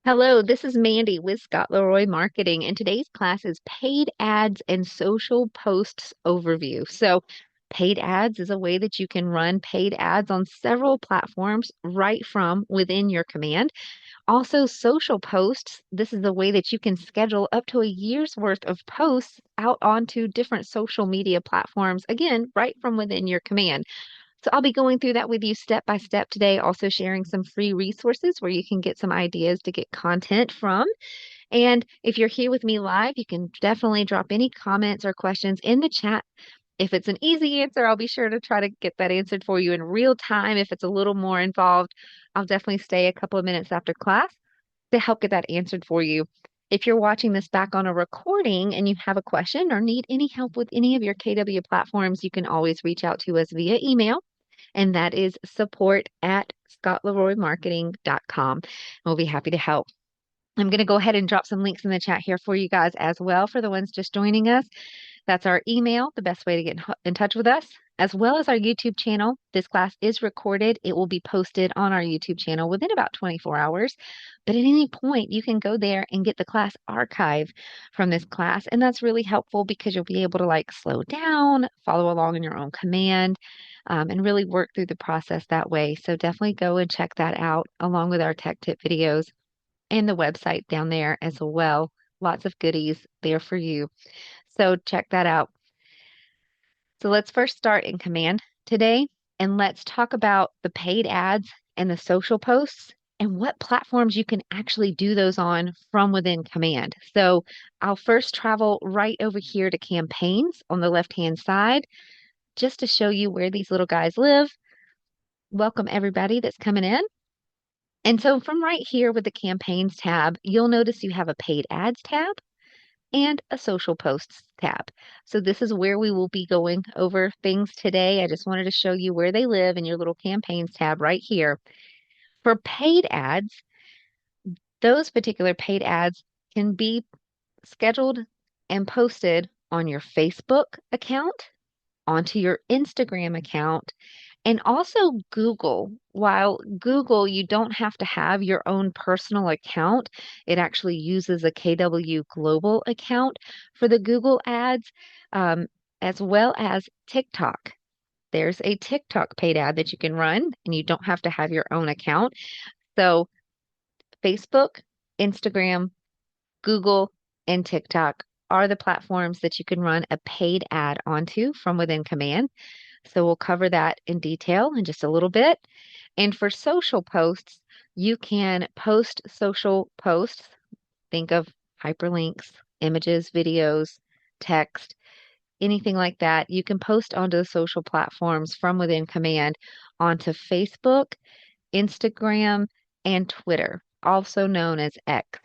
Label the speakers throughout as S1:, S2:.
S1: Hello, this is Mandy with Scott Leroy Marketing, and today's class is Paid Ads and Social Posts Overview. So, paid ads is a way that you can run paid ads on several platforms right from within your command. Also, social posts, this is a way that you can schedule up to a year's worth of posts out onto different social media platforms, again, right from within your command. So I'll be going through that with you step by step today, also sharing some free resources where you can get some ideas to get content from. And if you're here with me live, you can definitely drop any comments or questions in the chat. If it's an easy answer, I'll be sure to try to get that answered for you in real time. If it's a little more involved, I'll definitely stay a couple of minutes after class to help get that answered for you. If you're watching this back on a recording and you have a question or need any help with any of your KW platforms, you can always reach out to us via email, and that is support@scottleroymarketing.com. We'll be happy to help. I'm going to go ahead and drop some links in the chat here for you guys as well for the ones just joining us. That's our email, the best way to get in touch with us, as well as our YouTube channel. This class is recorded. It will be posted on our YouTube channel within about 24 hours. But at any point, you can go there and get the class archive from this class. And that's really helpful because you'll be able to slow down, follow along in your own command, and really work through the process that way. So definitely go and check that out along with our tech tip videos and the website down there as well. Lots of goodies there for you. So check that out. So let's first start in command today, and let's talk about the paid ads and the social posts and what platforms you can actually do those on from within command. So I'll first travel right over here to campaigns on the left-hand side just to show you where these little guys live. Welcome everybody that's coming in. And so from right here with the campaigns tab, you'll notice you have a paid ads tab and a social posts tab. So this is where we will be going over things today. I just wanted to show you where they live in your little campaigns tab right here. For paid ads, those particular paid ads can be scheduled and posted on your Facebook account, onto your Instagram account, and also Google. While Google, you don't have to have your own personal account, it actually uses a KW Global account for the Google ads, um, as well as TikTok. There's a TikTok paid ad that you can run, and you don't have to have your own account. So, Facebook, Instagram, Google, and TikTok are the platforms that you can run a paid ad onto from within command. So we'll cover that in detail in just a little bit. And for social posts, you can post social posts. Think of hyperlinks, images, videos, text, anything like that. You can post onto the social platforms from within command onto Facebook, Instagram, and Twitter, also known as X.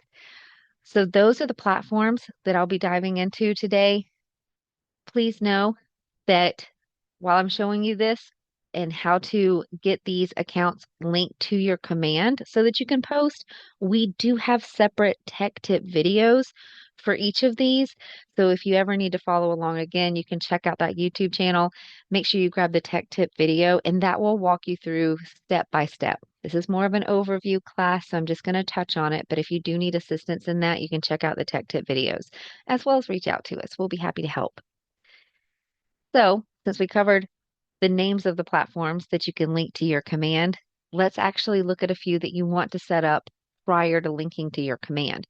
S1: So those are the platforms that I'll be diving into today. Please know that while I'm showing you this and how to get these accounts linked to your command so that you can post, we do have separate tech tip videos for each of these. So if you ever need to follow along again, you can check out that YouTube channel. Make sure you grab the tech tip video, and that will walk you through step by step. This is more of an overview class, so I'm just going to touch on it. But if you do need assistance in that, you can check out the tech tip videos, as well as reach out to us. We'll be happy to help. So, since we covered the names of the platforms that you can link to your command, let's actually look at a few that you want to set up prior to linking to your command.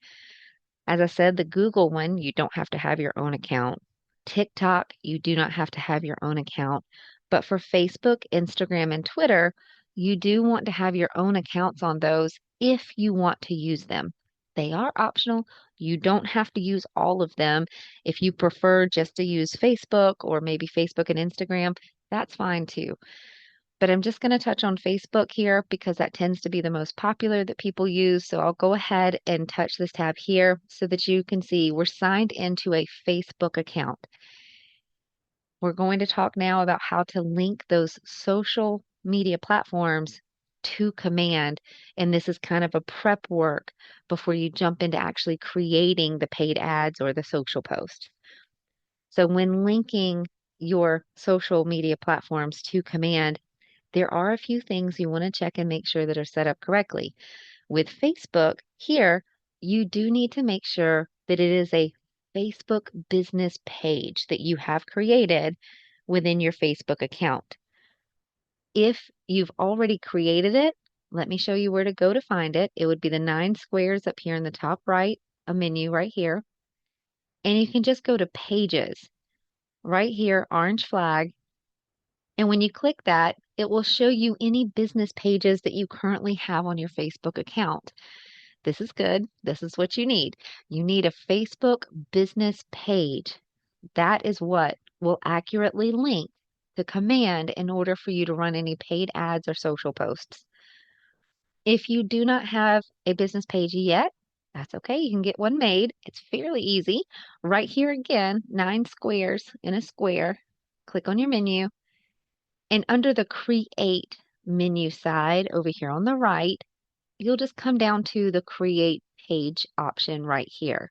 S1: As I said, the Google one, you don't have to have your own account. TikTok, you do not have to have your own account. But for Facebook, Instagram, and Twitter, you do want to have your own accounts on those if you want to use them. They are optional. You don't have to use all of them. If you prefer just to use Facebook or maybe Facebook and Instagram, that's fine too. But I'm just going to touch on Facebook here because that tends to be the most popular that people use. So I'll go ahead and touch this tab here so that you can see we're signed into a Facebook account. We're going to talk now about how to link those social media platforms to command. And this is kind of a prep work before you jump into actually creating the paid ads or the social posts. So when linking your social media platforms to command, there are a few things you want to check and make sure that are set up correctly. With Facebook, here, you do need to make sure that it is a Facebook business page that you have created within your Facebook account. If you've already created it, let me show you where to go to find it. It would be the 9 squares up here in the top right, a menu right here. And you can just go to Pages. Right here, orange flag. And when you click that, it will show you any business pages that you currently have on your Facebook account. This is good. This is what you need. You need a Facebook business page. That is what will accurately link the command in order for you to run any paid ads or social posts. If you do not have a business page yet, that's okay. You can get one made. It's fairly easy. Right here again, 9 squares in a square. Click on your menu. And under the Create menu side over here on the right, you'll just come down to the Create Page option right here.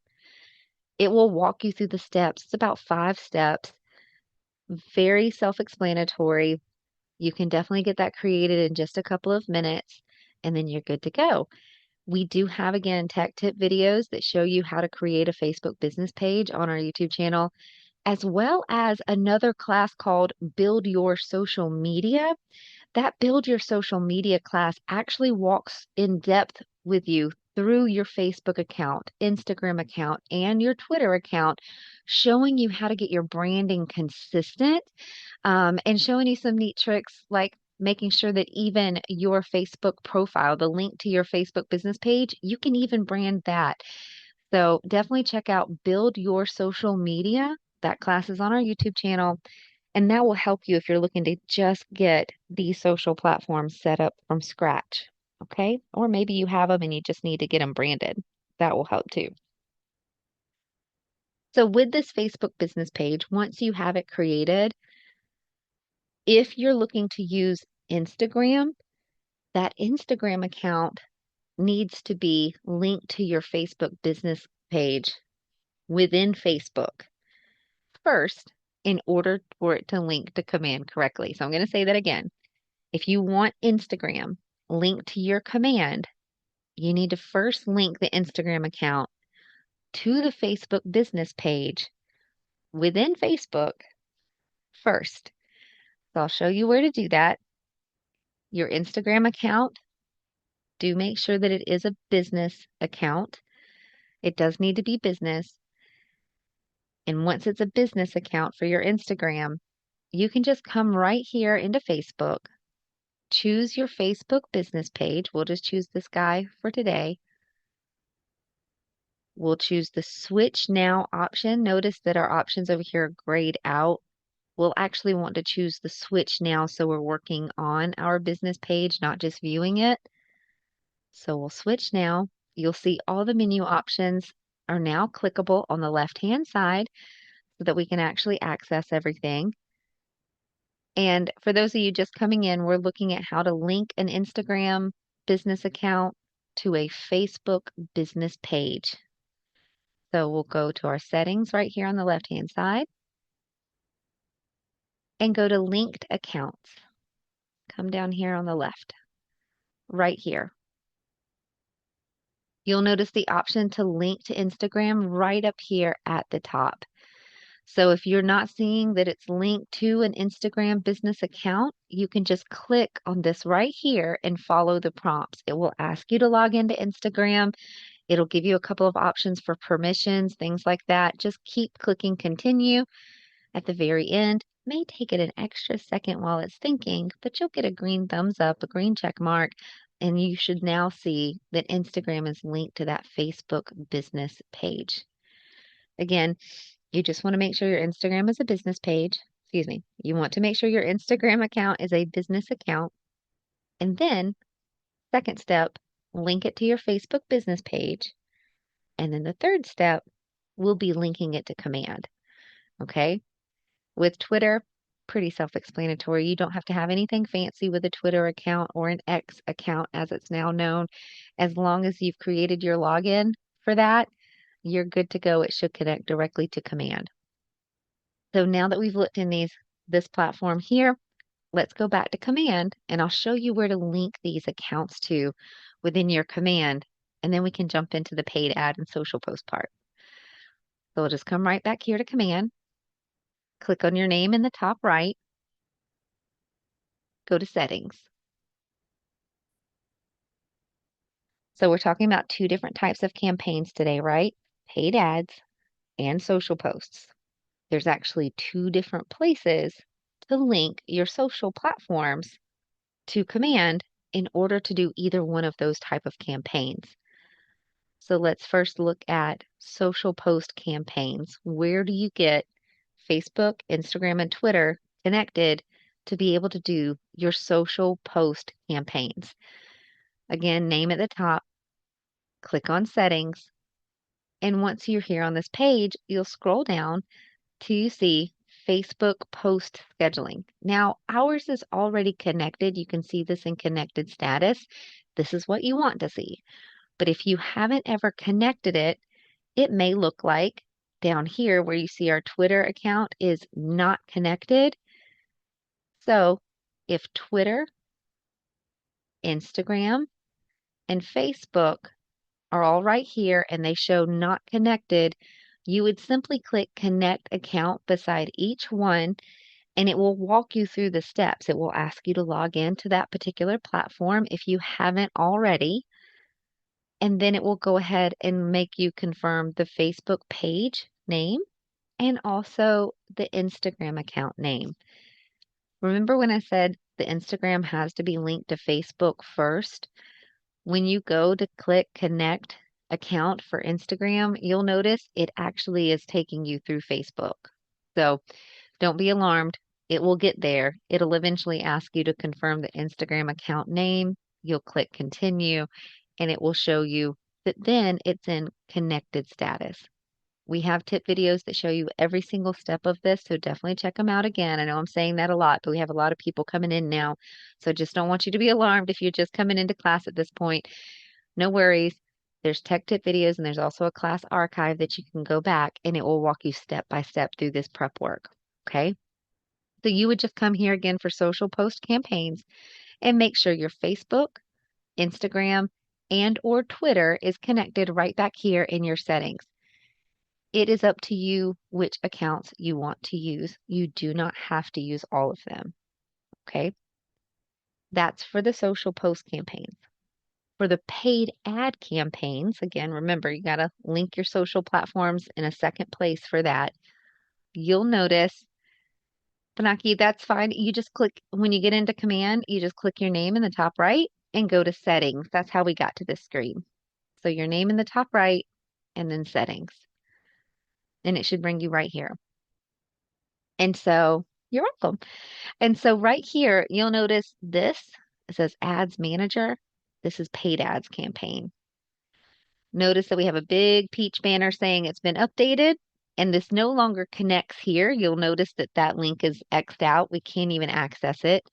S1: It will walk you through the steps. It's about 5 steps. Very self-explanatory. You can definitely get that created in just a couple of minutes, and then you're good to go. We do have, again, tech tip videos that show you how to create a Facebook business page on our YouTube channel, as well as another class called Build Your Social Media. That Build Your Social Media class actually walks in depth with you through your Facebook account, Instagram account, and your Twitter account, showing you how to get your branding consistent, and showing you some neat tricks like making sure that even your Facebook profile, the link to your Facebook business page, you can even brand that. So definitely check out Build Your Social Media. That class is on our YouTube channel, and that will help you if you're looking to just get these social platforms set up from scratch. Okay? Or maybe you have them and you just need to get them branded. That will help too. So with this Facebook business page, once you have it created, if you're looking to use Instagram, that Instagram account needs to be linked to your Facebook business page within Facebook first in order for it to link to command correctly. So I'm going to say that again. If you want Instagram linked to your command, you need to first link the Instagram account to the Facebook business page within Facebook first. So I'll show you where to do that. Your Instagram account, do make sure that it is a business account. It does need to be business. And once it's a business account for your Instagram, you can just come right here into Facebook, choose your Facebook business page. We'll just choose this guy for today. We'll choose the Switch Now option. Notice that our options over here are grayed out. We'll actually want to choose the Switch Now so we're working on our business page, not just viewing it. So we'll switch now. You'll see all the menu options are now clickable on the left-hand side so that we can actually access everything. And for those of you just coming in, we're looking at how to link an Instagram business account to a Facebook business page. So we'll go to our settings right here on the left-hand side and go to linked accounts. Come down here on the left, right here. You'll notice the option to link to Instagram right up here at the top. So if you're not seeing that it's linked to an Instagram business account, you can just click on this right here and follow the prompts. It will ask you to log into Instagram. It'll give you a couple of options for permissions, things like that. Just keep clicking continue at the very end. May take it an extra second while it's thinking, but you'll get a green thumbs up, a green check mark, and you should now see that Instagram is linked to that Facebook business page. Again, you just want to make sure your Instagram is a business page. Excuse me. You want to make sure your Instagram account is a business account. And then, second step, link it to your Facebook business page. And then the third step will be linking it to command. Okay? With Twitter, pretty self-explanatory. You don't have to have anything fancy with a Twitter account or an X account as it's now known. As long as you've created your login for that, you're good to go. It should connect directly to command. So now that we've looked in this platform here, let's go back to command and I'll show you where to link these accounts to within your command, and then we can jump into the paid ad and social post part. So we'll just come right back here to command, click on your name in the top right, go to settings. So we're talking about two different types of campaigns today, right? Paid ads and social posts. There's actually two different places to link your social platforms to command in order to do either one of those type of campaigns. So let's first look at social post campaigns. Where do you get Facebook, Instagram, and Twitter connected to be able to do your social post campaigns? Again, name at the top, click on settings, and once you're here on this page, you'll scroll down to see Facebook post scheduling. Now, ours is already connected. You can see this in connected status. This is what you want to see. But if you haven't ever connected it, it may look like down here where you see our Twitter account is not connected. So if Twitter, Instagram, and Facebook are all right here and they show not connected, you would simply click connect account beside each one and it will walk you through the steps. It will ask you to log in to that particular platform if you haven't already. And then it will go ahead and make you confirm the Facebook page name and also the Instagram account name. Remember when I said the Instagram has to be linked to Facebook first? When you go to click connect account for Instagram, you'll notice it actually is taking you through Facebook. So don't be alarmed. It will get there. It'll eventually ask you to confirm the Instagram account name. You'll click continue and it will show you that then it's in connected status. We have tip videos that show you every single step of this, so definitely check them out again. I know I'm saying that a lot, but we have a lot of people coming in now, so just don't want you to be alarmed if you're just coming into class at this point. No worries. There's tech tip videos and there's also a class archive that you can go back and it will walk you step by step through this prep work. Okay? So you would just come here again for social post campaigns and make sure your Facebook, Instagram, and or Twitter is connected right back here in your settings. It is up to you which accounts you want to use. You do not have to use all of them. Okay? That's for the social post campaigns. For the paid ad campaigns, again, remember you got to link your social platforms in a second place for that. You'll notice, Panaki, that's fine. You just click, when you get into command, you just click your name in the top right and go to settings. That's how we got to this screen. So your name in the top right and then settings. And it should bring you right here. And so you're welcome. And so right here, you'll notice this. It says Ads Manager. This is paid ads campaign. Notice that we have a big peach banner saying it's been updated, and this no longer connects here. You'll notice that that link is X'd out. We can't even access it.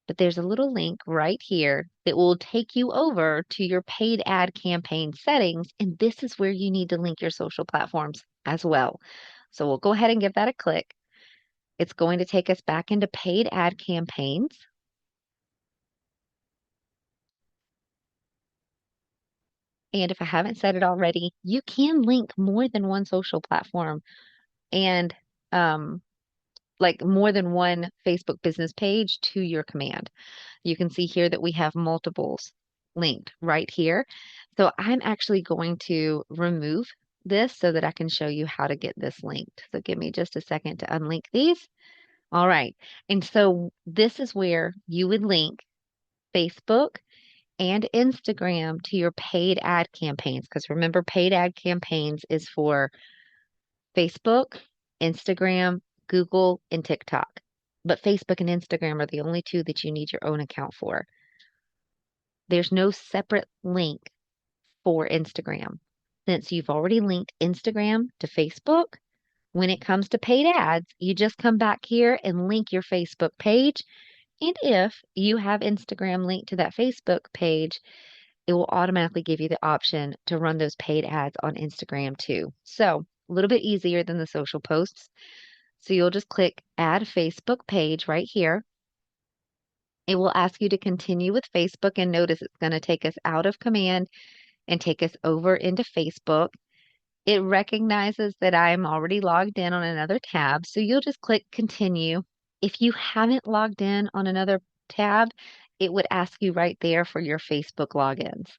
S1: But there's a little link right here that will take you over to your paid ad campaign settings, and this is where you need to link your social platforms as well. So we'll go ahead and give that a click. It's going to take us back into paid ad campaigns. And if I haven't said it already, you can link more than one social platform and like more than one Facebook business page to your command. You can see here that we have multiples linked right here. So I'm actually going to remove this so that I can show you how to get this linked. So give me just a second to unlink these. All right. And so this is where you would link Facebook and Instagram to your paid ad campaigns. Because remember, paid ad campaigns is for Facebook, Instagram, Google, and TikTok. But Facebook and Instagram are the only two that you need your own account for. There's no separate link for Instagram. Since you've already linked Instagram to Facebook, when it comes to paid ads, you just come back here and link your Facebook page. And if you have Instagram linked to that Facebook page, it will automatically give you the option to run those paid ads on Instagram too. So a little bit easier than the social posts. So you'll just click add Facebook page right here. It will ask you to continue with Facebook, and notice it's going to take us out of command and take us over into Facebook. It recognizes that I am already logged in on another tab, so you'll just click continue. If you haven't logged in on another tab, it would ask you right there for your Facebook logins.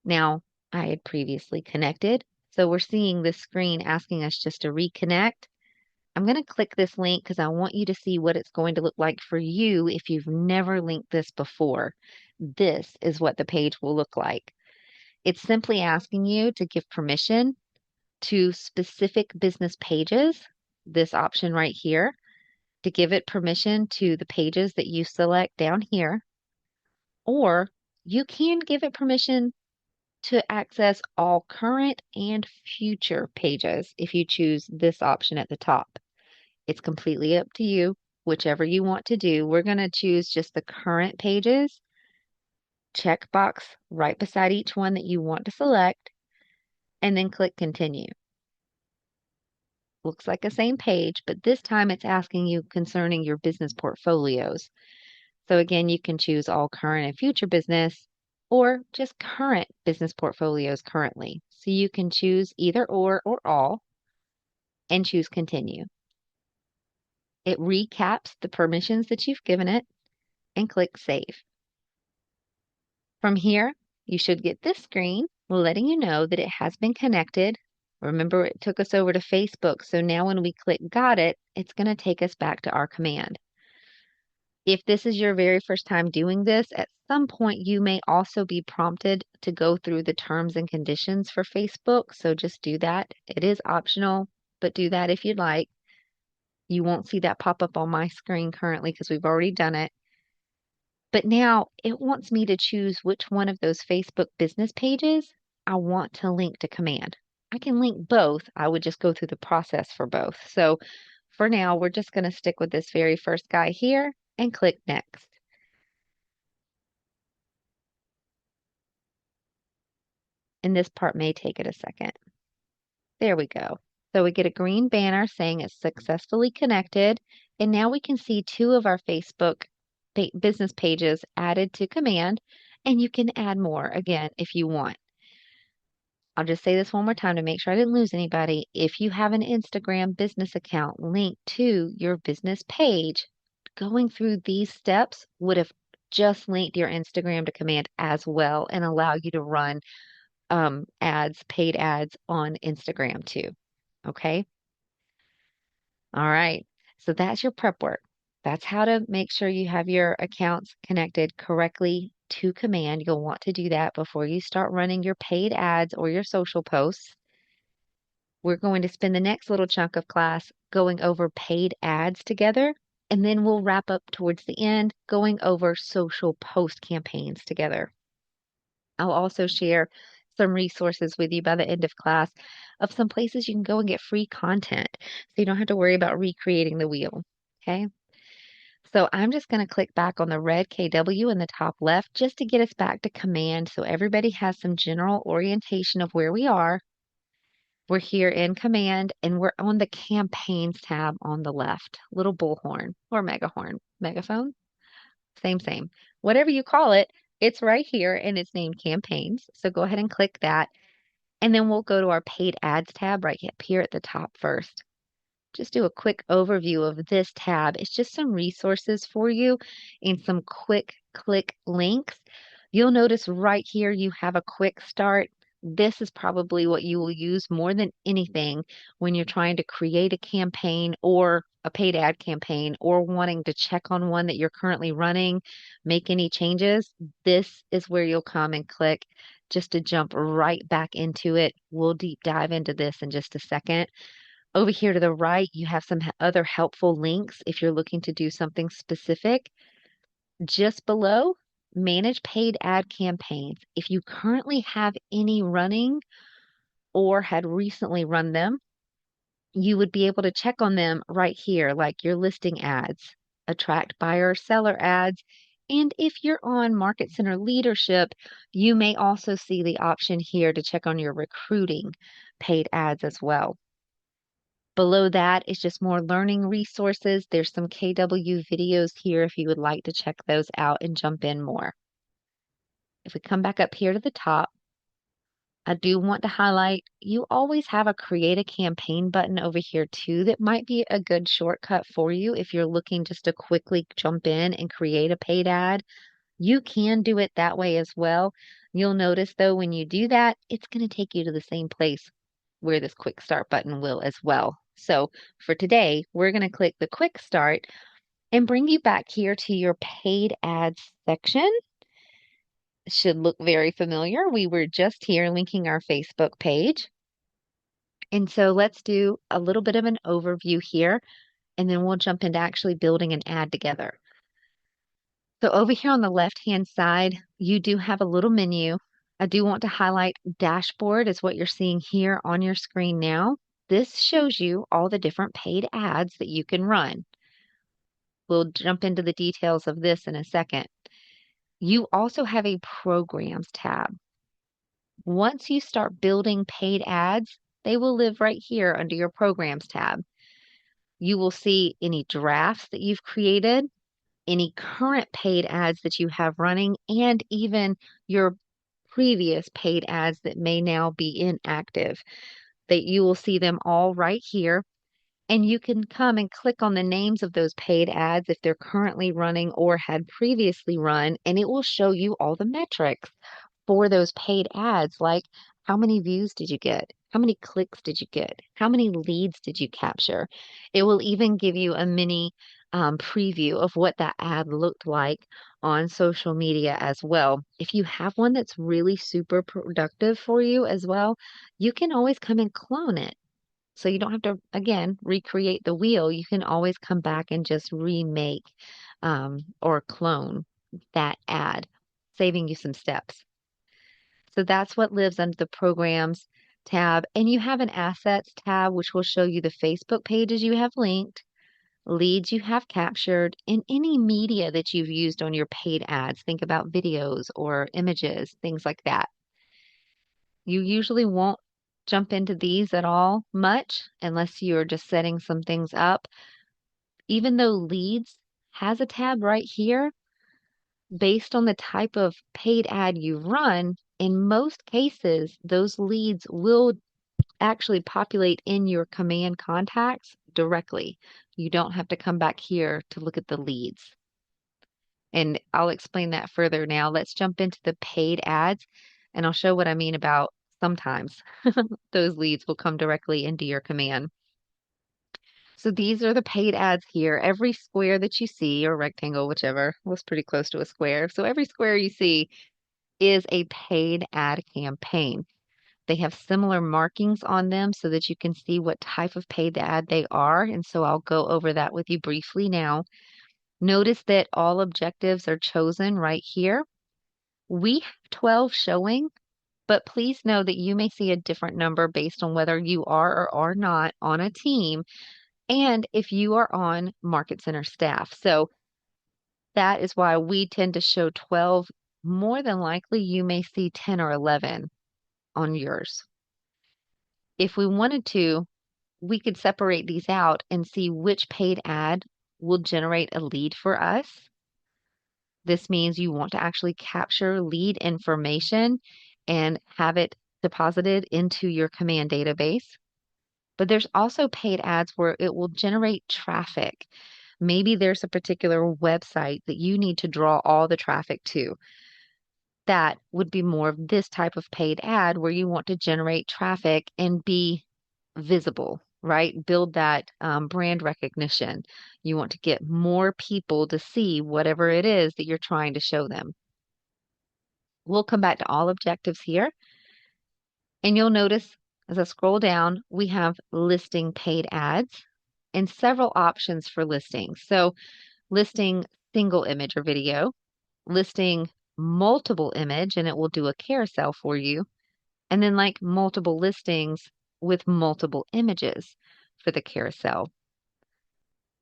S1: Now, I had previously connected, so we're seeing this screen asking us just to reconnect. I'm going to click this link because I want you to see what it's going to look like for you if you've never linked this before. This is what the page will look like. It's simply asking you to give permission to specific business pages, this option right here, to give it permission to the pages that you select down here, or you can give it permission to access all current and future pages if you choose this option at the top. It's completely up to you, whichever you want to do. We're going to choose just the current pages, checkbox right beside each one that you want to select, and then click continue. Looks like the same page, but this time it's asking you concerning your business portfolios. So again, you can choose all current and future business or just current business portfolios currently. So you can choose either or all and choose continue. It recaps the permissions that you've given it and click save. From here, you should get this screen letting you know that it has been connected. Remember, it took us over to Facebook, so now when we click got it, it's going to take us back to our command. If this is your very first time doing this, at some point you may also be prompted to go through the terms and conditions for Facebook, so just do that. It is optional, but do that if you'd like. You won't see that pop up on my screen currently because we've already done it. But now it wants me to choose which one of those Facebook business pages I want to link to command. I can link both. I would just go through the process for both. So for now, we're just going to stick with this very first guy here and click next. And this part may take it a second. There we go. So we get a green banner saying it's successfully connected. And now we can see two of our Facebook business pages added to command. And you can add more again if you want. I'll just say this one more time to make sure I didn't lose anybody. If you have an Instagram business account linked to your business page, going through these steps would have just linked your Instagram to command as well and allow you to run ads, paid ads on Instagram too. Okay. All right. So that's your prep work. That's how to make sure you have your accounts connected correctly to command. You'll want to do that before you start running your paid ads or your social posts. We're going to spend the next little chunk of class going over paid ads together, and then we'll wrap up towards the end going over social post campaigns together. I'll also share some resources with you by the end of class of some places you can go and get free content so you don't have to worry about recreating the wheel. Okay. So I'm just going to click back on the red KW in the top left just to get us back to command so everybody has some general orientation of where we are. We're here in command and we're on the campaigns tab on the left, little bullhorn or megaphone, same. Whatever you call it, it's right here and it's named campaigns. So go ahead and click that. And then we'll go to our paid ads tab right up here at the top first. Just do a quick overview of this tab. It's just some resources for you and some quick click links. You'll notice right here you have a quick start. This is probably what you will use more than anything when you're trying to create a campaign or a paid ad campaign or wanting to check on one that you're currently running, make any changes. This is where you'll come and click just to jump right back into it. We'll deep dive into this in just a second. Over here to the right, you have some other helpful links if you're looking to do something specific. Just below, manage paid ad campaigns. If you currently have any running or had recently run them, you would be able to check on them right here, like your listing ads, attract buyer seller ads. And if you're on Market Center Leadership, you may also see the option here to check on your recruiting paid ads as well. Below that is just more learning resources. There's some KW videos here if you would like to check those out and jump in more. If we come back up here to the top, I do want to highlight you always have a create a campaign button over here too that might be a good shortcut for you if you're looking just to quickly jump in and create a paid ad. You can do it that way as well. You'll notice though when you do that, it's going to take you to the same place where this quick start button will as well. So for today, we're going to click the quick start and bring you back here to your paid ads section. Should look very familiar. We were just here linking our Facebook page. And so let's do a little bit of an overview here, and then we'll jump into actually building an ad together. So over here on the left-hand side, you do have a little menu. I do want to highlight dashboard is what you're seeing here on your screen now. This shows you all the different paid ads that you can run. We'll jump into the details of this in a second. You also have a programs tab. Once you start building paid ads, they will live right here under your programs tab. You will see any drafts that you've created, any current paid ads that you have running, and even your previous paid ads that may now be inactive. That you will see them all right here. And you can come and click on the names of those paid ads if they're currently running or had previously run, and it will show you all the metrics for those paid ads, like how many views did you get? How many clicks did you get? How many leads did you capture? It will even give you a mini preview of what that ad looked like on social media as well. If you have one that's really super productive for you as well, you can always come and clone it. So you don't have to, again, recreate the wheel. You can always come back and just remake or clone that ad, saving you some steps. So that's what lives under the programs tab. And you have an assets tab, which will show you the Facebook pages you have linked, leads you have captured, and any media that you've used on your paid ads. Think about videos or images, things like that. You usually won't jump into these at all much unless you're just setting some things up. Even though leads has a tab right here, based on the type of paid ad you run, in most cases, those leads will actually populate in your command contacts directly. You don't have to come back here to look at the leads. And I'll explain that further now. Let's jump into the paid ads and I'll show what I mean about sometimes those leads will come directly into your command. So these are the paid ads here. Every square that you see, or rectangle, whichever, was pretty close to a square. So every square you see is a paid ad campaign. They have similar markings on them so that you can see what type of paid ad they are. And so I'll go over that with you briefly now. Notice that all objectives are chosen right here. We have 12 showing, but please know that you may see a different number based on whether you are or are not on a team and if you are on Market Center staff. So that is why we tend to show 12. More than likely, you may see 10 or 11 on yours. If we wanted to, we could separate these out and see which paid ad will generate a lead for us. This means you want to actually capture lead information and have it deposited into your command database. But there's also paid ads where it will generate traffic. Maybe there's a particular website that you need to draw all the traffic to. That would be more of this type of paid ad where you want to generate traffic and be visible, right? Build that brand recognition. You want to get more people to see whatever it is that you're trying to show them. We'll come back to all objectives here. And you'll notice as I scroll down, we have listing paid ads and several options for listings. So listing single image or video, listing multiple image, and it will do a carousel for you. And then like multiple listings with multiple images for the carousel.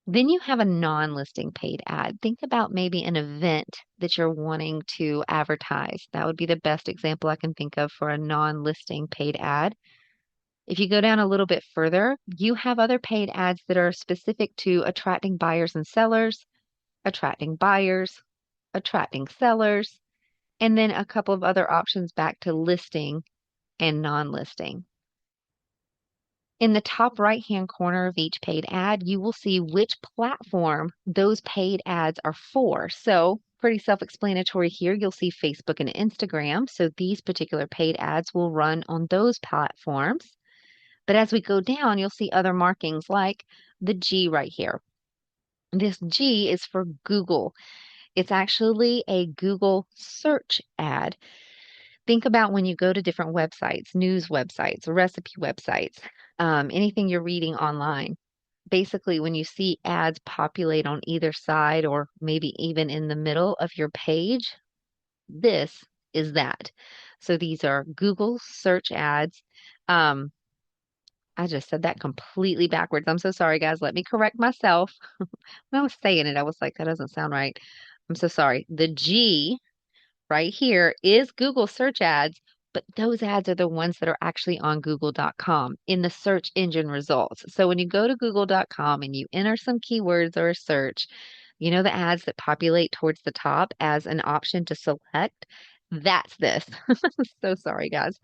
S1: Then you have a non-listing paid ad. Think about maybe an event that you're wanting to advertise. That would be the best example I can think of for a non-listing paid ad. If you go down a little bit further, you have other paid ads that are specific to attracting buyers and sellers, attracting buyers, attracting sellers, and then a couple of other options back to listing and non-listing. In the top right-hand corner of each paid ad, you will see which platform those paid ads are for. So pretty self-explanatory here. You'll see Facebook and Instagram. So these particular paid ads will run on those platforms. But as we go down, you'll see other markings like the G right here. This G is for Google. It's actually a Google search ad. Think about when you go to different websites, news websites, recipe websites, anything you're reading online. Basically, when you see ads populate on either side or maybe even in the middle of your page, this is that. So these are Google search ads. Um, I just said that completely backwards. I'm so sorry, guys. Let me correct myself. When I was saying it, I was like, that doesn't sound right. I'm so sorry. The G right here is Google search ads, but those ads are the ones that are actually on google.com in the search engine results. So when you go to google.com and you enter some keywords or a search, you know the ads that populate towards the top as an option to select? That's this. So sorry, guys.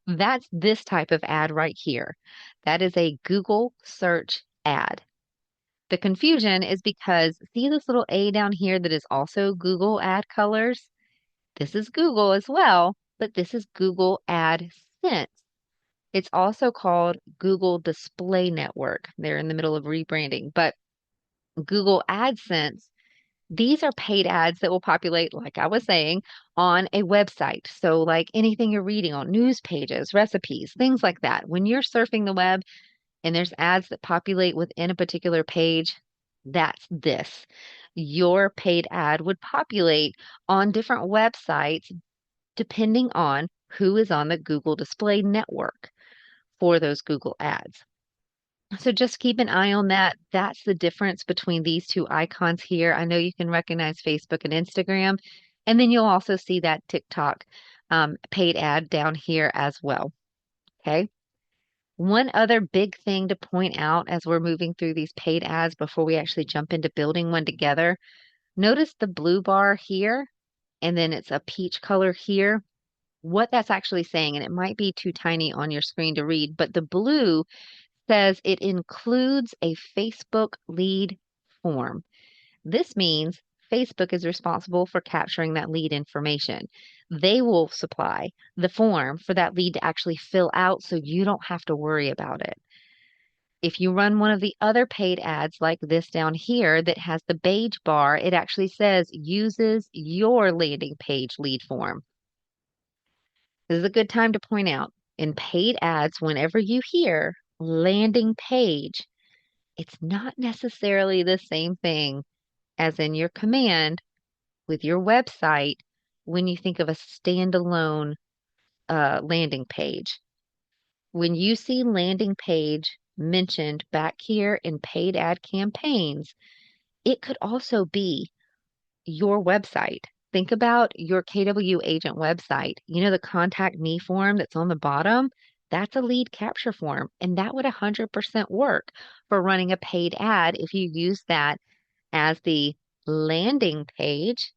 S1: That's this type of ad right here. That is a Google search ad. The confusion is because see this little A down here that is also Google ad colors? This is Google as well, but this is Google AdSense. It's also called Google Display Network. They're in the middle of rebranding, but Google AdSense, these are paid ads that will populate, like I was saying, on a website. So, like anything you're reading on news pages, recipes, things like that. When you're surfing the web and there's ads that populate within a particular page, that's this. Your paid ad would populate on different websites depending on who is on the Google Display Network for those Google ads. So just keep an eye on that. That's the difference between these two icons here. I know you can recognize Facebook and Instagram, and then you'll also see that TikTok paid ad down here as well. Okay. One other big thing to point out as we're moving through these paid ads before we actually jump into building one together, notice the blue bar here, and then it's a peach color here. What that's actually saying, and it might be too tiny on your screen to read, but the blue says it includes a Facebook lead form. This means Facebook is responsible for capturing that lead information. They will supply the form for that lead to actually fill out so you don't have to worry about it. If you run one of the other paid ads like this down here that has the beige bar, it actually says uses your landing page lead form. This is a good time to point out in paid ads, whenever you hear landing page, it's not necessarily the same thing as in your command with your website when you think of a standalone landing page. When you see landing page mentioned back here in paid ad campaigns, it could also be your website. Think about your KW agent website. You know, the contact me form that's on the bottom? That's a lead capture form, and that would 100% work for running a paid ad if you use that as the landing page,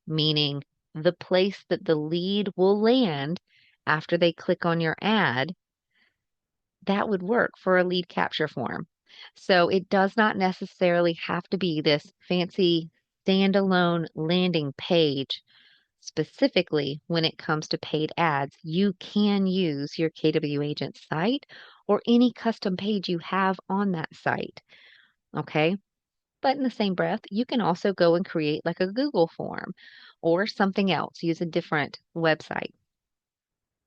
S1: meaning the place that the lead will land after they click on your ad. That would work for a lead capture form. So it does not necessarily have to be this fancy standalone landing page. Specifically, when it comes to paid ads, you can use your KW agent site or any custom page you have on that site. Okay. But in the same breath, you can also go and create like a Google form or something else, use a different website.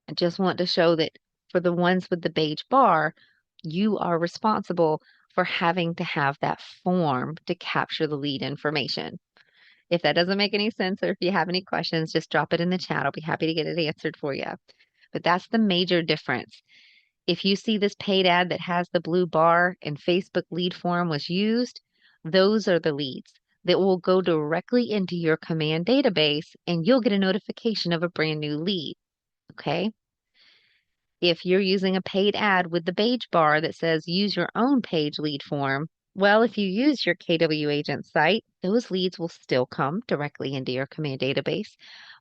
S1: I just want to show that for the ones with the beige bar, you are responsible for having to have that form to capture the lead information. If that doesn't make any sense or if you have any questions, just drop it in the chat. I'll be happy to get it answered for you. But that's the major difference. If you see this paid ad that has the blue bar and Facebook lead form was used, those are the leads that will go directly into your command database and you'll get a notification of a brand new lead. Okay. If you're using a paid ad with the beige bar that says use your own page lead form, well, if you use your KW agent site, those leads will still come directly into your command database.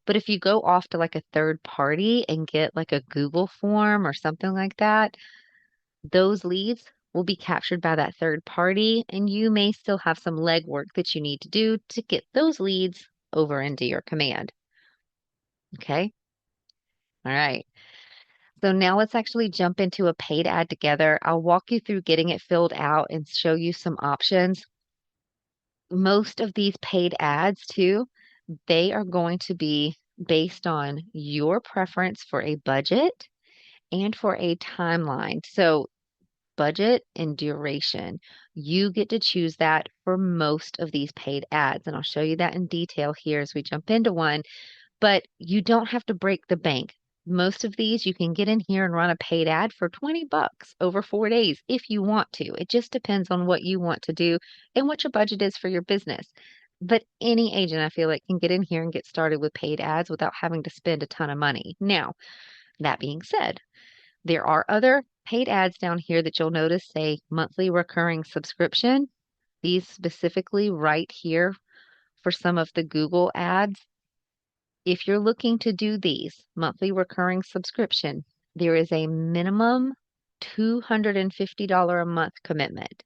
S1: But if you go off to like a third party and get like a Google form or something like that, those leads will be captured by that third party, and you may still have some legwork that you need to do to get those leads over into your command. Okay. All right. So now let's actually jump into a paid ad together. I'll walk you through getting it filled out and show you some options. Most of these paid ads, too, they are going to be based on your preference for a budget and for a timeline. So, budget and duration, you get to choose that for most of these paid ads. And I'll show you that in detail here as we jump into one. But you don't have to break the bank. Most of these you can get in here and run a paid ad for 20 bucks over 4 days if you want to. It just depends on what you want to do and what your budget is for your business. But any agent, I feel like, can get in here and get started with paid ads without having to spend a ton of money. Now, that being said, there are other paid ads down here that you'll notice say monthly recurring subscription. These specifically right here for some of the Google ads. If you're looking to do these monthly recurring subscription, there is a minimum $250 a month commitment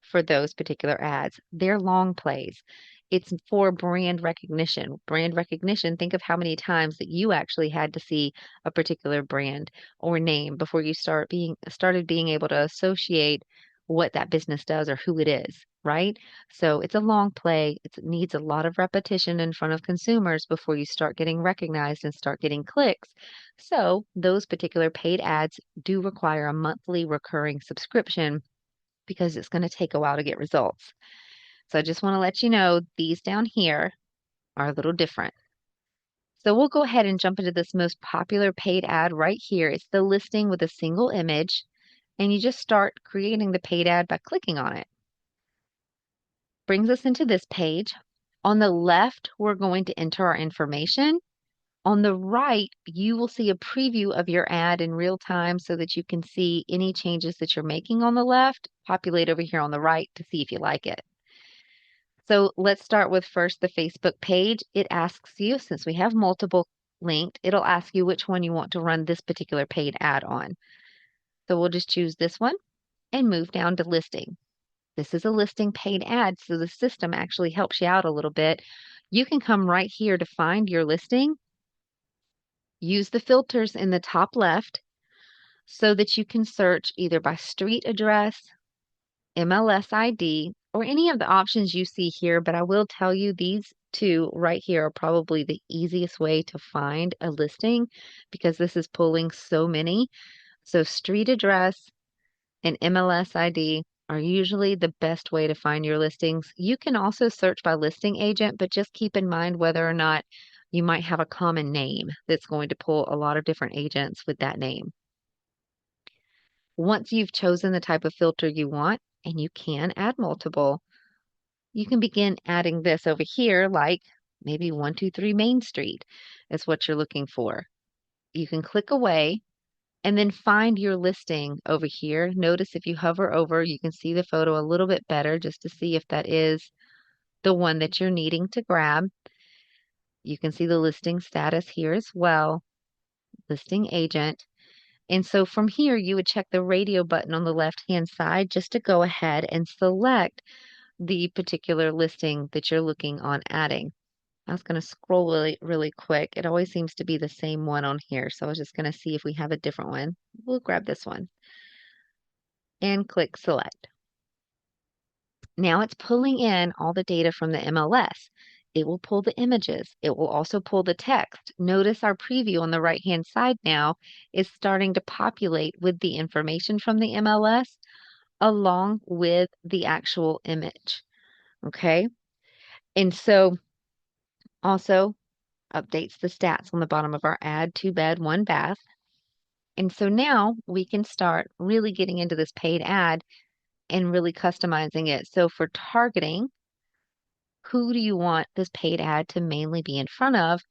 S1: for those particular ads. They're long plays. It's for brand recognition. Brand recognition, think of how many times that you actually had to see a particular brand or name before you started being able to associate what that business does or who it is, right? So it's a long play. It needs a lot of repetition in front of consumers before you start getting recognized and start getting clicks. So those particular paid ads do require a monthly recurring subscription because it's going to take a while to get results. So I just want to let you know these down here are a little different. So we'll go ahead and jump into this most popular paid ad right here. It's the listing with a single image, and you just start creating the paid ad by clicking on it. Brings us into this page. On the left, we're going to enter our information. On the right, you will see a preview of your ad in real time so that you can see any changes that you're making on the left, populate over here on the right to see if you like it. So let's start with first the Facebook page. It asks you, since we have multiple linked, it'll ask you which one you want to run this particular paid ad on. So we'll just choose this one and move down to listing. This is a listing paid ad, so the system actually helps you out a little bit. You can come right here to find your listing. Use the filters in the top left so that you can search either by street address, MLS ID, or any of the options you see here, but I will tell you these two right here are probably the easiest way to find a listing because this is pulling so many. So street address and MLS ID are usually the best way to find your listings. You can also search by listing agent, but just keep in mind whether or not you might have a common name that's going to pull a lot of different agents with that name. Once you've chosen the type of filter you want, and you can add multiple, you can begin adding this over here, like maybe 123 Main Street is what you're looking for. You can click away and then find your listing over here. Notice if you hover over, you can see the photo a little bit better just to see if that is the one that you're needing to grab. You can see the listing status here as well, listing agent. And so from here, you would check the radio button on the left-hand side just to go ahead and select the particular listing that you're looking on adding. I was going to scroll really, really quick. It always seems to be the same one on here. So I was just going to see if we have a different one. We'll grab this one and click select. Now it's pulling in all the data from the MLS. It will pull the images. It will also pull the text. Notice our preview on the right-hand side now is starting to populate with the information from the MLS along with the actual image. Okay. And so also updates the stats on the bottom of our ad, 2 bed, 1 bath. And so now we can start really getting into this paid ad and really customizing it. So for targeting, who do you want this paid ad to mainly be in front of?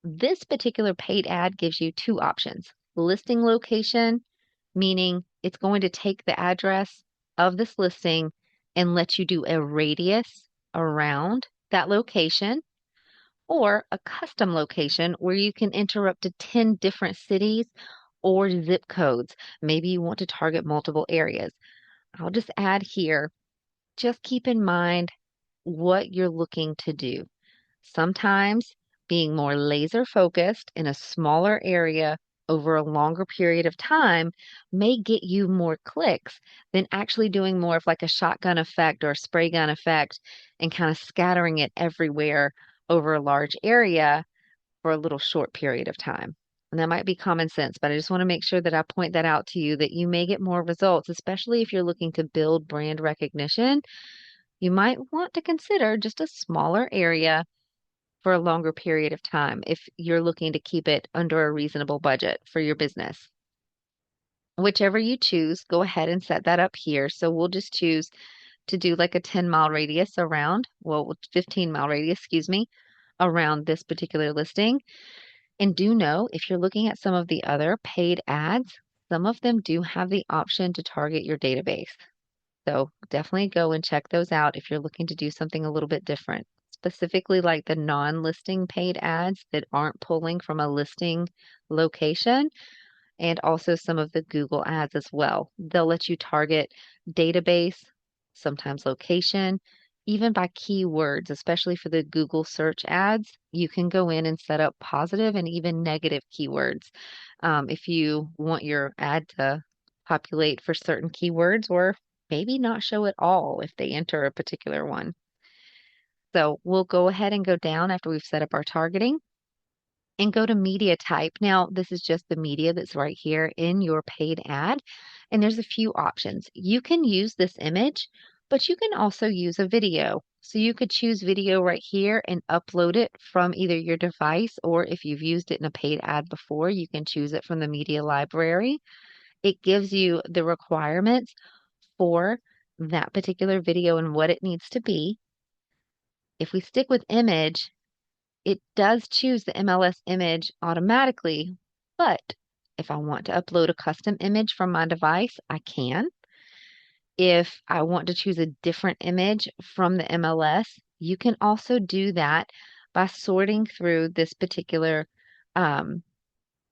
S1: This particular paid ad gives you two options, listing location, meaning it's going to take the address of this listing and let you do a radius around that location, or a custom location where you can enter up to 10 different cities or zip codes. Maybe you want to target multiple areas. I'll just add here, just keep in mind what you're looking to do. Sometimes being more laser focused in a smaller area over a longer period of time may get you more clicks than actually doing more of like a shotgun effect or a spray gun effect and kind of scattering it everywhere over a large area for a little short period of time. And that might be common sense, but I just want to make sure that I point that out to you that you may get more results, especially if you're looking to build brand recognition. You might want to consider just a smaller area for a longer period of time if you're looking to keep it under a reasonable budget for your business. Whichever you choose, go ahead and set that up here. So we'll just choose to do like a 10-mile radius around, well, 15-mile radius, excuse me, around this particular listing. And do know if you're looking at some of the other paid ads, some of them do have the option to target your database. So definitely go and check those out if you're looking to do something a little bit different. Specifically, like the non-listing paid ads that aren't pulling from a listing location, and also some of the Google ads as well. They'll let you target database, sometimes location, even by keywords, especially for the Google search ads. You can go in and set up positive and even negative keywords. If you want your ad to populate for certain keywords, or maybe not show at all if they enter a particular one. So we'll go ahead and go down after we've set up our targeting and go to media type. Now, this is just the media that's right here in your paid ad. And there's a few options. You can use this image, but you can also use a video. So you could choose video right here and upload it from either your device, or if you've used it in a paid ad before, you can choose it from the media library. It gives you the requirements for that particular video and what it needs to be. If we stick with image, it does choose the MLS image automatically, but if I want to upload a custom image from my device, I can. If I want to choose a different image from the MLS, you can also do that by sorting through this particular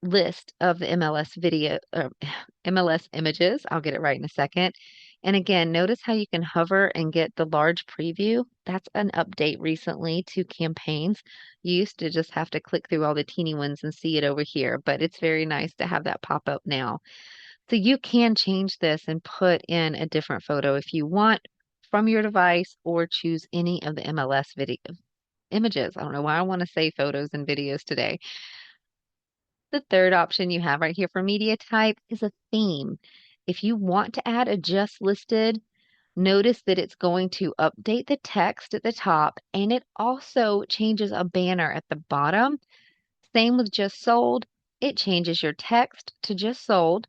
S1: list of the MLS video or MLS images. I'll get it right in a second. And again, notice how you can hover and get the large preview. That's an update recently to campaigns. You used to just have to click through all the teeny ones and see it over here, but it's very nice to have that pop up now. So you can change this and put in a different photo if you want from your device, or choose any of the MLS video images. I don't know why I want to say photos and videos today. The third option you have right here for media type is a theme. If you want to add a just listed, notice that it's going to update the text at the top, and it also changes a banner at the bottom. Same with just sold. It changes your text to just sold,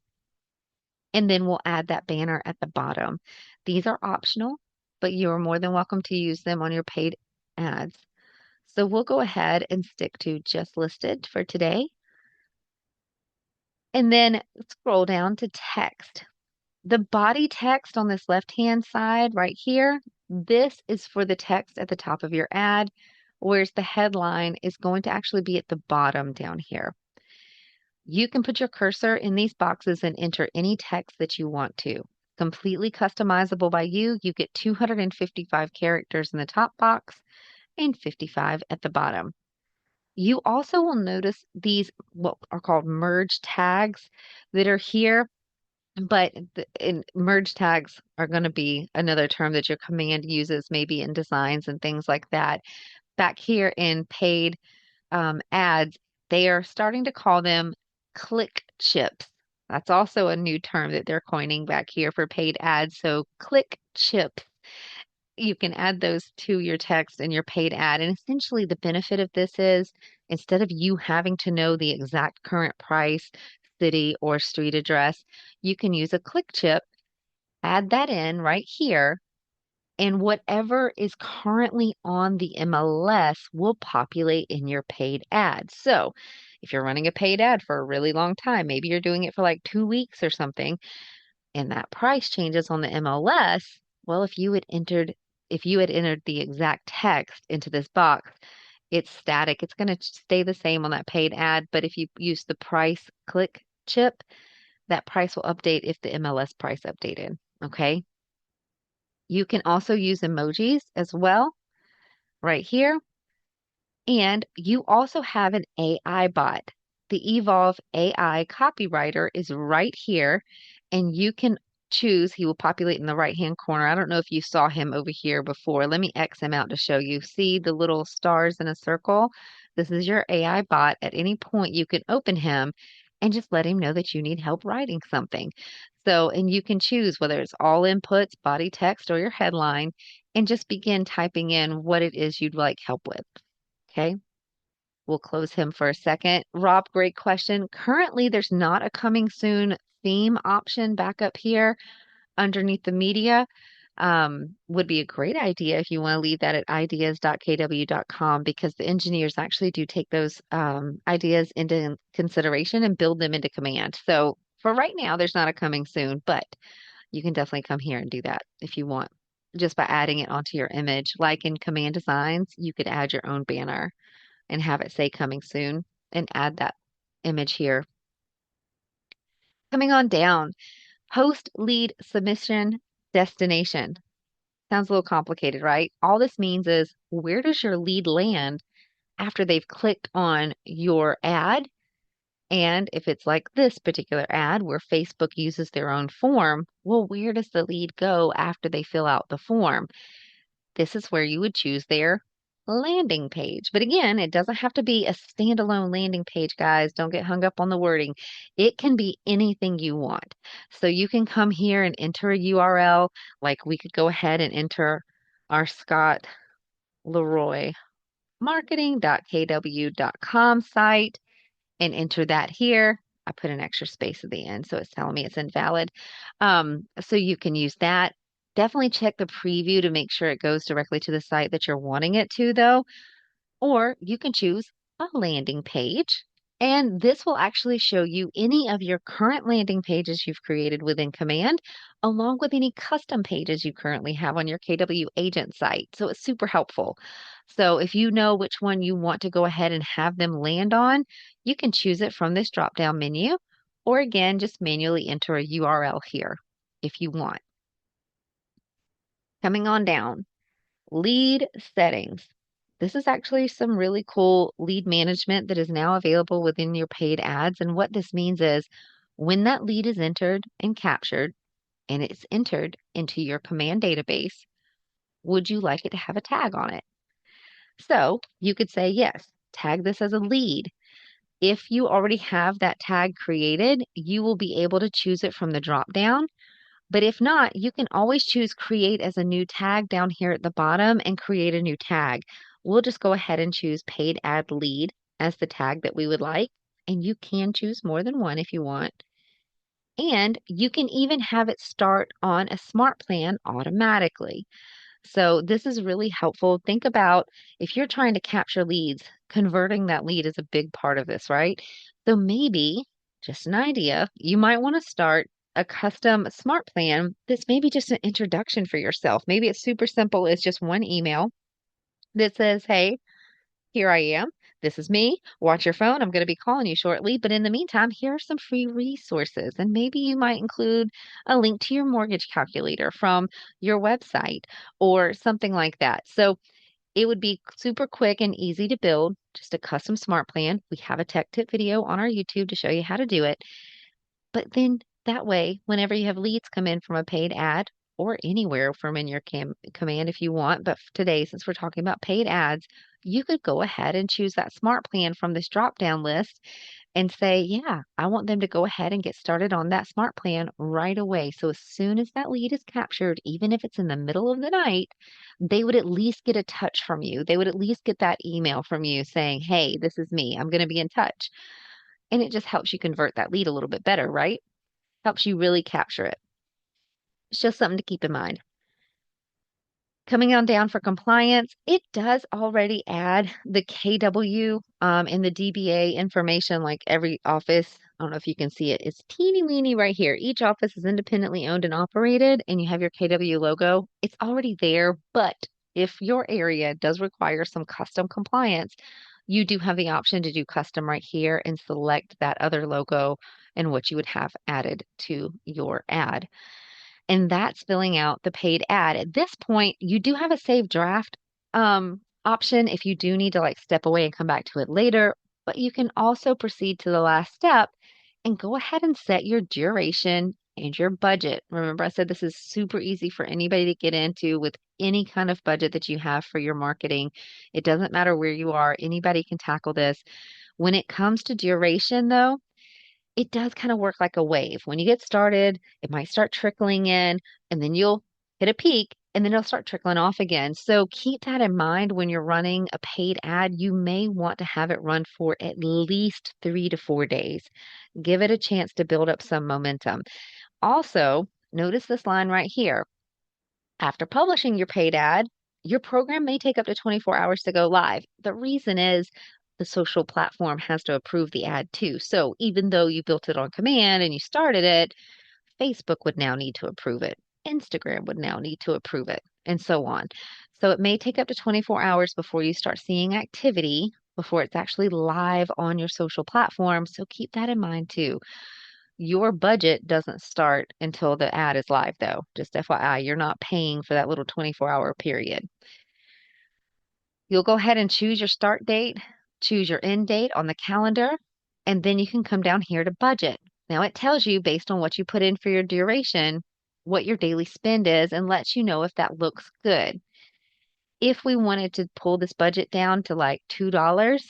S1: and then we'll add that banner at the bottom. These are optional, but you are more than welcome to use them on your paid ads. So we'll go ahead and stick to just listed for today. And then scroll down to text. The body text on this left-hand side right here, this is for the text at the top of your ad, whereas the headline is going to actually be at the bottom down here. You can put your cursor in these boxes and enter any text that you want to. Completely customizable by you. You get 255 characters in the top box and 55 at the bottom. You also will notice these, what are called merge tags, that are here, but merge tags are going to be another term that your command uses maybe in designs and things like that. Back here in paid ads, they are starting to call them click chips. That's also a new term that they're coining back here for paid ads. So click chips, you can add those to your text and your paid ad. And essentially the benefit of this is, instead of you having to know the exact current price, city, or street address, you can use a click chip, add that in right here, and whatever is currently on the MLS will populate in your paid ad. So If you're running a paid ad for a really long time, maybe you're doing it for like 2 weeks or something, and that price changes on the MLS, well, if you had entered the exact text into this box, it's static. It's going to stay the same on that paid ad, but if you use the price click chip, that price will update if the MLS price updated. Okay. You can also use emojis as well right here. And you also have an AI bot. The Evolve AI copywriter is right here, and you can choose. He will populate in the right-hand corner. I don't know if you saw him over here before. Let me X him out to show you. See the little stars in a circle? This is your AI bot. At any point, you can open him and just let him know that you need help writing something. So, and you can choose whether it's all inputs, body text, or your headline, and just begin typing in what it is you'd like help with. Okay. We'll close him for a second. Rob, great question. Currently, there's not a coming soon theme option back up here underneath the media. Would be a great idea if you want to leave that at ideas.kw.com because the engineers actually do take those ideas into consideration and build them into command. So for right now, there's not a coming soon, but you can definitely come here and do that if you want, just by adding it onto your image. Like in Command Designs, you could add your own banner and have it say coming soon and add that image here. Coming on down, host lead submission destination. Sounds a little complicated, right? All this means is where does your lead land after they've clicked on your ad? And if it's like this particular ad where Facebook uses their own form, well, where does the lead go after they fill out the form? This is where you would choose their landing page. But again, it doesn't have to be a standalone landing page, guys. Don't get hung up on the wording. It can be anything you want. So you can come here and enter a URL, like we could go ahead and enter our Scott Leroy marketing.kw.com site and enter that here. I put an extra space at the end, so it's telling me it's invalid. So you can use that. Definitely check the preview to make sure it goes directly to the site that you're wanting it to, though. Or you can choose a landing page. And this will actually show you any of your current landing pages you've created within Command, along with any custom pages you currently have on your KW agent site. So it's super helpful. So if you know which one you want to go ahead and have them land on, you can choose it from this drop-down menu, or again, just manually enter a URL here if you want. Coming on down, lead settings. This is actually some really cool lead management that is now available within your paid ads. And what this means is when that lead is entered and captured and it's entered into your command database, would you like it to have a tag on it? So you could say, yes, tag this as a lead. If you already have that tag created, you will be able to choose it from the drop down. But if not, you can always choose create as a new tag down here at the bottom and create a new tag. We'll just go ahead and choose paid ad lead as the tag that we would like. And you can choose more than one if you want. And you can even have it start on a smart plan automatically. So this is really helpful. Think about if you're trying to capture leads, converting that lead is a big part of this, right? So maybe, just an idea, you might want to start a custom smart plan that's maybe just an introduction for yourself. Maybe it's super simple. It's just one email that says, hey, here I am. This is me. Watch your phone. I'm going to be calling you shortly. But in the meantime, here are some free resources. And maybe you might include a link to your mortgage calculator from your website or something like that. So it would be super quick and easy to build, just a custom smart plan. We have a tech tip video on our YouTube to show you how to do it. But then that way, whenever you have leads come in from a paid ad or anywhere from in your command if you want, but today, since we're talking about paid ads, you could go ahead and choose that smart plan from this drop-down list and say, yeah, I want them to go ahead and get started on that smart plan right away. So as soon as that lead is captured, even if it's in the middle of the night, they would at least get a touch from you. They would at least get that email from you saying, hey, this is me. I'm going to be in touch. And it just helps you convert that lead a little bit better, right? Helps you really capture it. It's just something to keep in mind. Coming on down for compliance, it does already add the KW in the DBA information, like every office. I don't know if you can see it. It's teeny weeny right here. Each office is independently owned and operated, and you have your KW logo. It's already there, but if your area does require some custom compliance, you do have the option to do custom right here and select that other logo and what you would have added to your ad, and that's filling out the paid ad. At this point, you do have a save draft option if you do need to like step away and come back to it later, but you can also proceed to the last step and go ahead and set your duration and your budget. Remember, I said this is super easy for anybody to get into with any kind of budget that you have for your marketing. It doesn't matter where you are, anybody can tackle this. When it comes to duration, though, it does kind of work like a wave. When you get started, it might start trickling in, and then you'll hit a peak, and then it'll start trickling off again. So keep that in mind when you're running a paid ad. You may want to have it run for at least 3 to 4 days. Give it a chance to build up some momentum. Also, notice this line right here. After publishing your paid ad, your program may take up to 24 hours to go live. The reason is the social platform has to approve the ad too. So even though you built it on command and you started it, Facebook would now need to approve it. Instagram would now need to approve it, and so on. So it may take up to 24 hours before you start seeing activity, before it's actually live on your social platform. So keep that in mind too. Your budget doesn't start until the ad is live, though. Just FYI, you're not paying for that little 24-hour period. You'll go ahead and choose your start date, choose your end date on the calendar, and then you can come down here to budget. Now it tells you based on what you put in for your duration, what your daily spend is, and lets you know if that looks good. If we wanted to pull this budget down to like $2,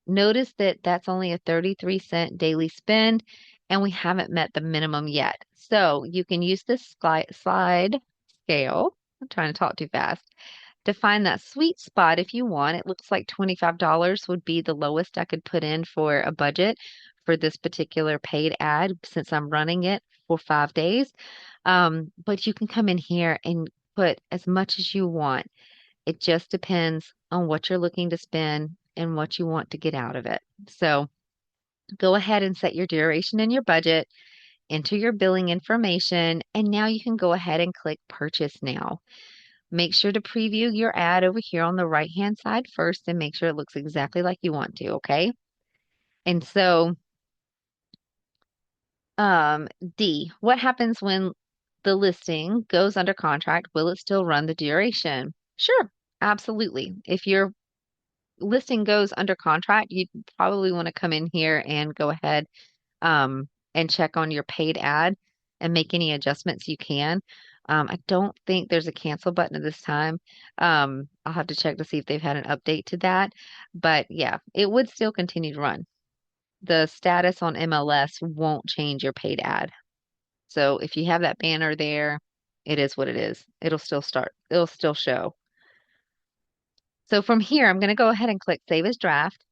S1: notice that that's only a 33-cent daily spend, and we haven't met the minimum yet. So you can use this slide scale. I'm trying to talk too fast to find that sweet spot if you want. It looks like $25 would be the lowest I could put in for a budget for this particular paid ad since I'm running it for 5 days. But you can come in here and put as much as you want. It just depends on what you're looking to spend and what you want to get out of it. So go ahead and set your duration and your budget, enter your billing information, and now you can go ahead and click Purchase Now. Make sure to preview your ad over here on the right-hand side first and make sure it looks exactly like you want to, okay? And so, D, what happens when the listing goes under contract? Will it still run the duration? Sure, absolutely. If your listing goes under contract, you probably want to come in here and go ahead and check on your paid ad and make any adjustments you can. I don't think there's a cancel button at this time. I'll have to check to see if they've had an update to that. But yeah, it would still continue to run. The status on MLS won't change your paid ad. So if you have that banner there, it is what it is. It'll still start, it'll still show. So from here, I'm going to go ahead and click Save as Draft.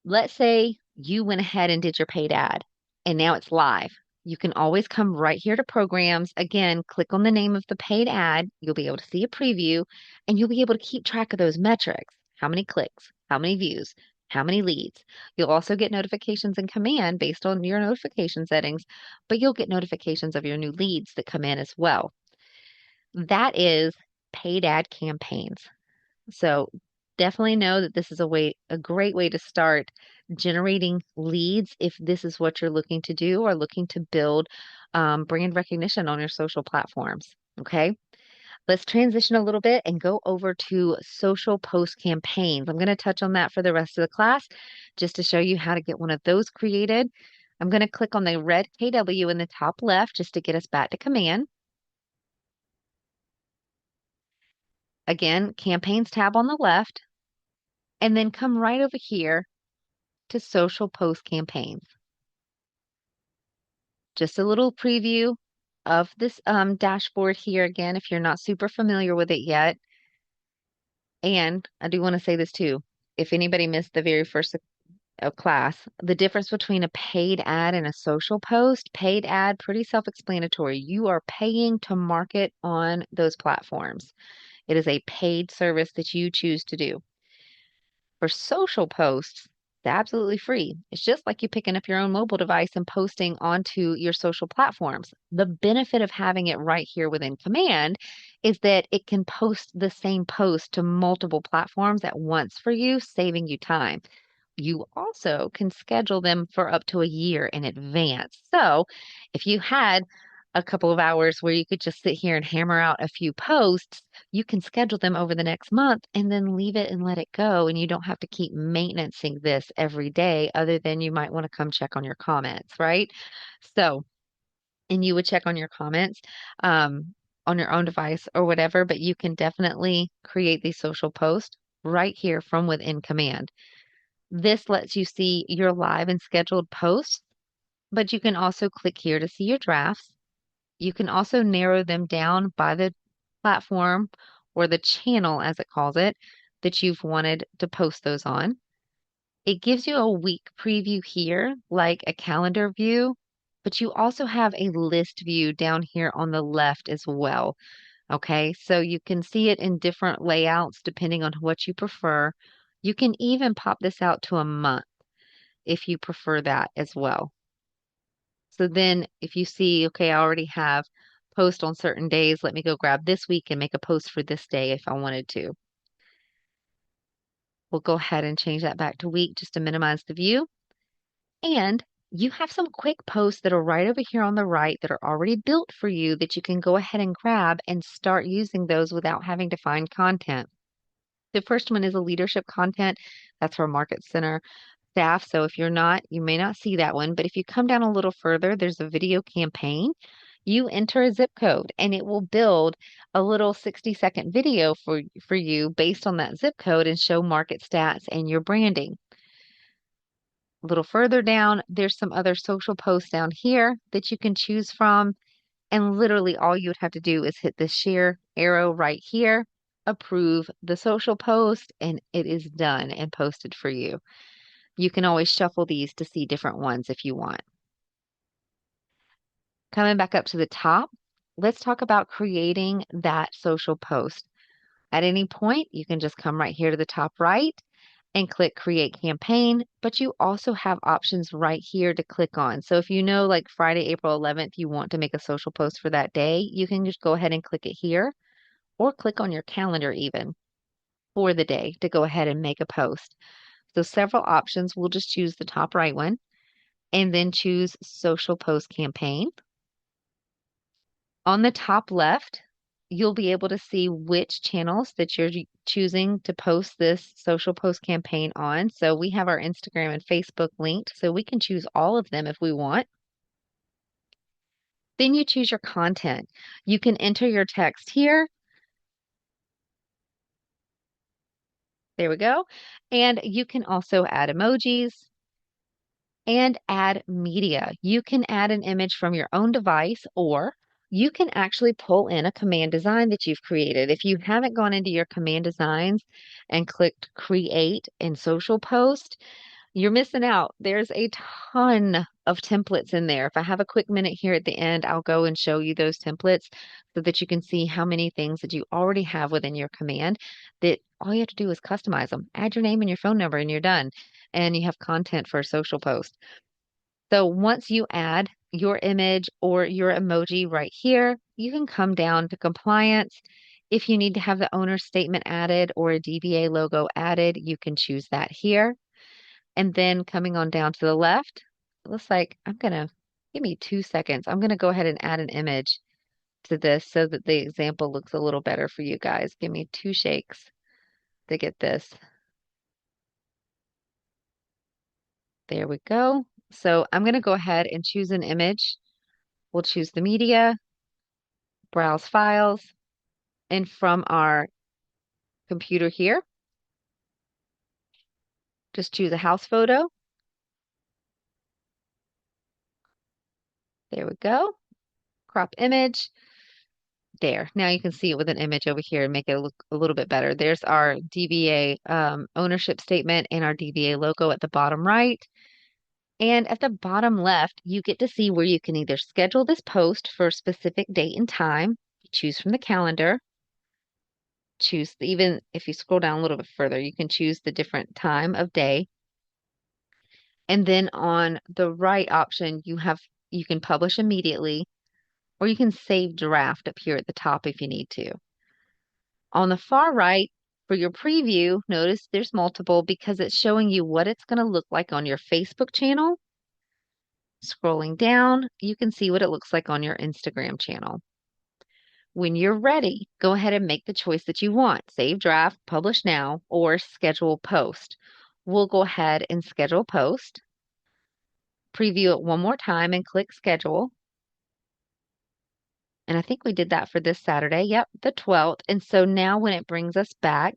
S1: Let's say you went ahead and did your paid ad and now it's live. You can always come right here to programs. Again, click on the name of the paid ad. You'll be able to see a preview and you'll be able to keep track of those metrics. How many clicks, how many views, how many leads. You'll also get notifications in command based on your notification settings, but you'll get notifications of your new leads that come in as well. That is paid ad campaigns. So definitely know that this is a great way to start generating leads if this is what you're looking to do or looking to build brand recognition on your social platforms. Okay. Let's transition a little bit and go over to social post campaigns. I'm going to touch on that for the rest of the class just to show you how to get one of those created. I'm going to click on the red KW in the top left just to get us back to command. Again, campaigns tab on the left, and then come right over here to social post campaigns. Just a little preview of this dashboard here again, if you're not super familiar with it yet. And I do want to say this too. If anybody missed the very first of class, the difference between a paid ad and a social post. Paid ad, pretty self-explanatory. You are paying to market on those platforms. It is a paid service that you choose to do. For social posts, it's absolutely free. It's just like you picking up your own mobile device and posting onto your social platforms. The benefit of having it right here within Command is that it can post the same post to multiple platforms at once for you, saving you time. You also can schedule them for up to a year in advance. So if you had a couple of hours where you could just sit here and hammer out a few posts, you can schedule them over the next month and then leave it and let it go. And you don't have to keep maintaining this every day, other than you might want to come check on your comments, right? So, and you would check on your comments on your own device or whatever, but you can definitely create these social posts right here from within Command. This lets you see your live and scheduled posts, but you can also click here to see your drafts. You can also narrow them down by the platform or the channel, as it calls it, that you've wanted to post those on. It gives you a week preview here, like a calendar view, but you also have a list view down here on the left as well. Okay, so you can see it in different layouts depending on what you prefer. You can even pop this out to a month if you prefer that as well. So then if you see, okay, I already have post on certain days, let me go grab this week and make a post for this day if I wanted to. We'll go ahead and change that back to week just to minimize the view. And you have some quick posts that are right over here on the right that are already built for you that you can go ahead and grab and start using those without having to find content. The first one is a leadership content. That's for Market Center staff. So if you're not, you may not see that one. But if you come down a little further, there's a video campaign. You enter a zip code and it will build a little 60-second video for you based on that zip code and show market stats and your branding. A little further down, there's some other social posts down here that you can choose from. And literally all you would have to do is hit the share arrow right here, approve the social post, and it is done and posted for you. You can always shuffle these to see different ones if you want. Coming back up to the top, let's talk about creating that social post. At any point, you can just come right here to the top right and click Create Campaign, but you also have options right here to click on. So if you know like Friday, April 11th, you want to make a social post for that day, you can just go ahead and click it here or click on your calendar even for the day to go ahead and make a post. So several options. We'll just choose the top right one and then choose Social Post Campaign. On the top left, you'll be able to see which channels that you're choosing to post this social post campaign on. So we have our Instagram and Facebook linked, so we can choose all of them if we want. Then you choose your content. You can enter your text here. There we go. And you can also add emojis and add media. You can add an image from your own device, or you can actually pull in a command design that you've created. If you haven't gone into your command designs and clicked create in social post, you're missing out. There's a ton of templates in there. If I have a quick minute here at the end, I'll go and show you those templates so that you can see how many things that you already have within your command that all you have to do is customize them. Add your name and your phone number and you're done. And you have content for a social post. So once you add your image or your emoji right here, you can come down to compliance. If you need to have the owner statement added or a DBA logo added, you can choose that here. And then coming on down to the left, it looks like give me 2 seconds. I'm gonna go ahead and add an image to this so that the example looks a little better for you guys. Give me 2 shakes to get this. There we go. So I'm gonna go ahead and choose an image. We'll choose the media, browse files, and from our computer here, just choose a house photo. There we go. Crop image. There. Now you can see it with an image over here and make it look a little bit better. There's our DBA ownership statement and our DBA logo at the bottom right. And at the bottom left, you get to see where you can either schedule this post for a specific date and time. You choose from the calendar. Choose even if you scroll down a little bit further, you can choose the different time of day. And then on the right option, you can publish immediately, or you can save draft up here at the top if you need to. On the far right, for your preview, notice there's multiple because it's showing you what it's going to look like on your Facebook channel. Scrolling down, you can see what it looks like on your Instagram channel. When you're ready, go ahead and make the choice that you want. Save draft, publish now, or schedule post. We'll go ahead and schedule post. Preview it one more time and click schedule. And I think we did that for this Saturday. Yep, the 12th. And so now when it brings us back,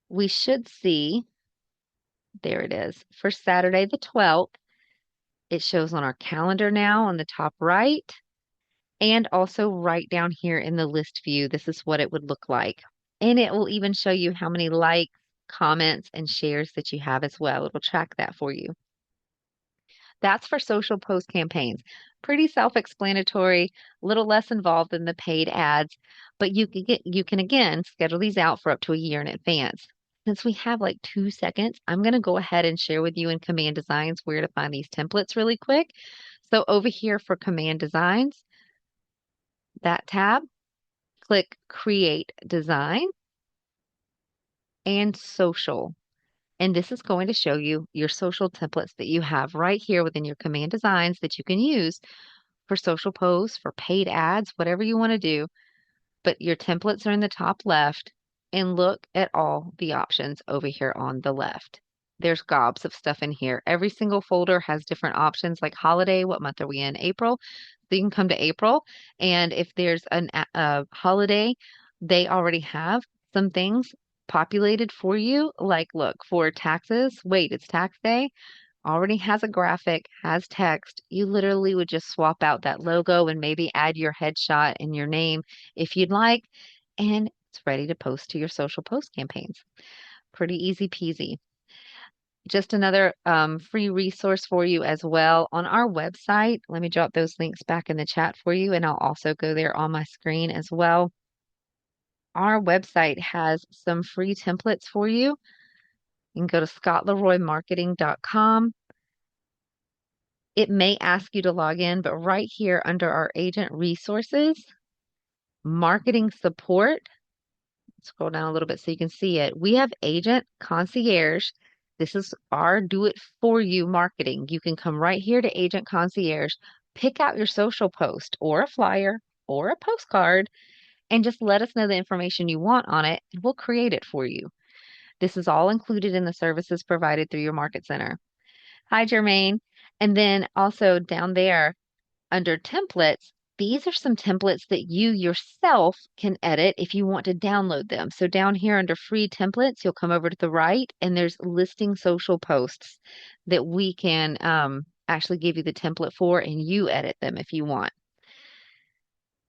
S1: we should see, there it is, for Saturday the 12th. It shows on our calendar now on the top right. And also right down here in the list view, this is what it would look like. And it will even show you how many likes, comments, and shares that you have as well. It will track that for you. That's for social post campaigns. Pretty self-explanatory, a little less involved than the paid ads, but you can again schedule these out for up to a year in advance. Since we have like 2 seconds, I'm going to go ahead and share with you in Command Designs where to find these templates really quick. So over here for Command Designs, that tab, click Create Design and Social. And this is going to show you your social templates that you have right here within your Command Designs that you can use for social posts, for paid ads, whatever you want to do. But your templates are in the top left, and look at all the options over here on the left. There's gobs of stuff in here. Every single folder has different options like holiday. What month are we in? April. So you can come to April, and if there's a holiday, they already have some things populated for you. Like, look, for taxes, wait, it's tax day. Already has a graphic, has text. You literally would just swap out that logo and maybe add your headshot and your name if you'd like, and it's ready to post to your social post campaigns. Pretty easy peasy. Just another free resource for you as well on our website. Let me drop those links back in the chat for you, and I'll also go there on my screen as well. Our website has some free templates for you. You can go to scottleroymarketing.com. It may ask you to log in, but right here under our agent resources, marketing support, scroll down a little bit so you can see it. We have agent concierge. This is our do it for you marketing. You can come right here to agent concierge, pick out your social post or a flyer or a postcard, and just let us know the information you want on it, and we'll create it for you. This is all included in the services provided through your market center. Hi, Jermaine. And then also down there under templates, these are some templates that you yourself can edit if you want to download them. So down here under free templates, you'll come over to the right and there's listing social posts that we can actually give you the template for, and you edit them if you want.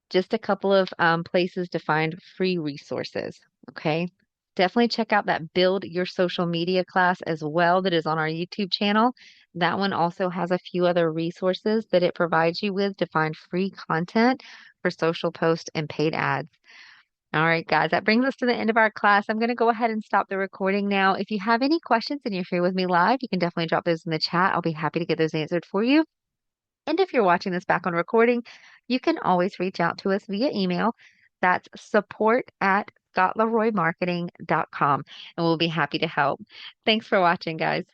S1: Just a couple of places to find free resources, okay? Definitely check out that Build Your Social Media class as well that is on our YouTube channel. That one also has a few other resources that it provides you with to find free content for social posts and paid ads. All right, guys, that brings us to the end of our class. I'm going to go ahead and stop the recording now. If you have any questions and you're here with me live, you can definitely drop those in the chat. I'll be happy to get those answered for you. And if you're watching this back on recording, you can always reach out to us via email. That's support@scottleroymarketing.com, and we'll be happy to help. Thanks for watching, guys.